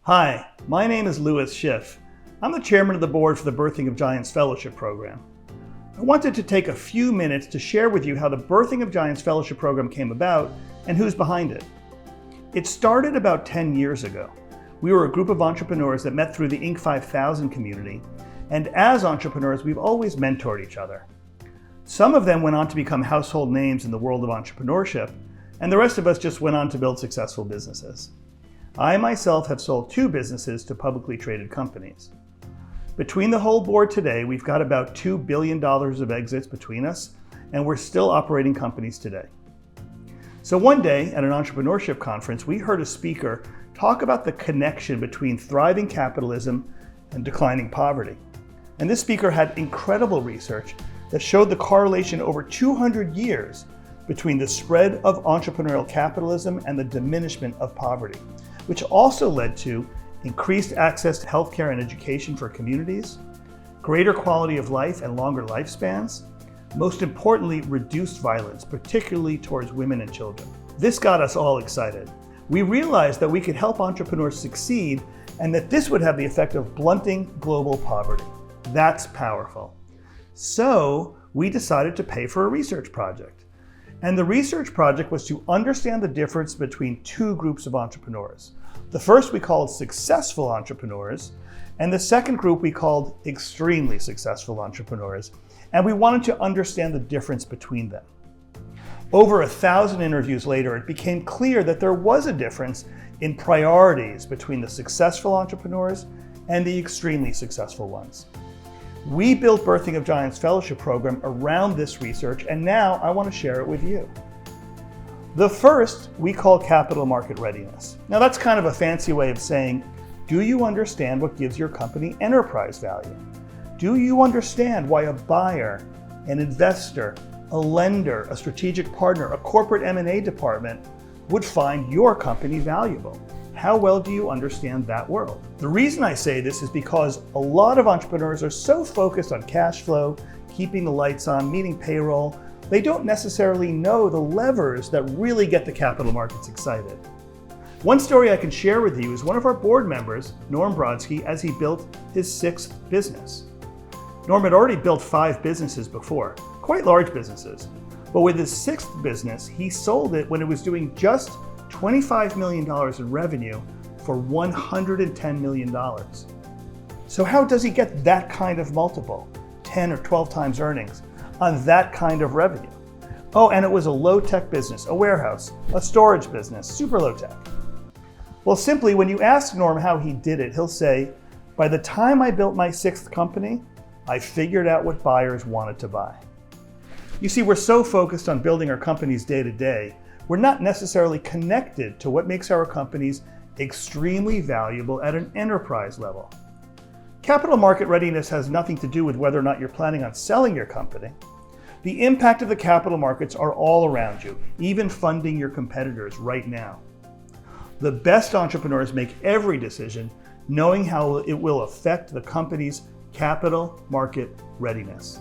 Hi, my name is Louis Schiff. I'm the chairman of the board for the Birthing of Giants Fellowship Program. I wanted to take a few minutes to share with you how the Birthing of Giants Fellowship Program came about and who's behind it. It started about 10 years ago. We were a group of entrepreneurs that met through the Inc. 5000 community, and as entrepreneurs, we've always mentored each other. Some of them went on to become household names in the world of entrepreneurship, and the rest of us just went on to build successful businesses. I myself have sold 2 businesses to publicly traded companies. Between the whole board today, we've got about $2 billion of exits between us, and we're still operating companies today. So one day at an entrepreneurship conference, we heard a speaker talk about the connection between thriving capitalism and declining poverty. And this speaker had incredible research that showed the correlation over 200 years between the spread of entrepreneurial capitalism and the diminishment of poverty, which also led to increased access to healthcare and education for communities, greater quality of life and longer lifespans, most importantly, reduced violence, particularly towards women and children. This got us all excited. We realized that we could help entrepreneurs succeed and that this would have the effect of blunting global poverty. That's powerful. So we decided to pay for a research project. And the research project was to understand the difference between 2 groups of entrepreneurs. The first we called successful entrepreneurs, and the second group we called extremely successful entrepreneurs. And we wanted to understand the difference between them. Over 1,000 interviews later, it became clear that there was a difference in priorities between the successful entrepreneurs and the extremely successful ones. We built Birthing of Giants Fellowship Program around this research, and now I want to share it with you. The first we call capital market readiness. Now that's kind of a fancy way of saying, do you understand what gives your company enterprise value? Do you understand why a buyer, an investor, a lender, a strategic partner, a corporate M&A department would find your company valuable? How well do you understand that world? The reason I say this is because a lot of entrepreneurs are so focused on cash flow, keeping the lights on, meeting payroll, they don't necessarily know the levers that really get the capital markets excited. One story I can share with you is one of our board members, Norm Brodsky, as he built his 6th business. Norm had already built 5 businesses before, quite large businesses. But with his 6th business, he sold it when it was doing just $25 million in revenue for $110 million. So how does he get that kind of multiple, 10 or 12 times earnings, on that kind of revenue? Oh, and it was a low-tech business, a warehouse, a storage business, super low-tech. Well, simply, when you ask Norm how he did it, he'll say, by the time I built my 6th company, I figured out what buyers wanted to buy. You see, we're so focused on building our companies day to day, we're not necessarily connected to what makes our companies extremely valuable at an enterprise level. Capital market readiness has nothing to do with whether or not you're planning on selling your company. The impact of the capital markets are all around you, even funding your competitors right now. The best entrepreneurs make every decision knowing how it will affect the company's capital market readiness.